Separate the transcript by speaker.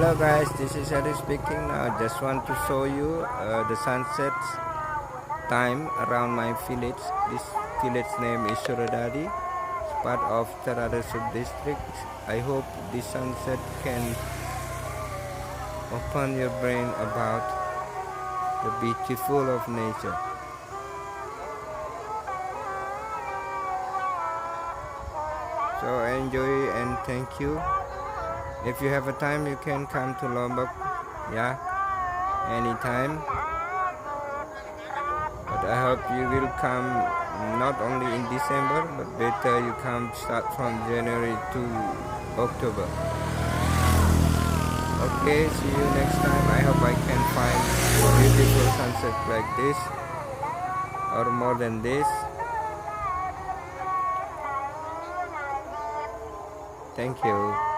Speaker 1: Hello guys, this is Eddie speaking. Now just want to show you the sunset time around my village. This village name is Suradadi, part of Suradadi sub-district. I hope this sunset can open your brain about the beautiful of nature. So enjoy and thank you. If you have a time, you can come to Lombok, yeah, anytime. But I hope you will come not only in December, but better you come start from January to October. Okay, see you next time. I hope I can find beautiful sunset like this or more than this. Thank you.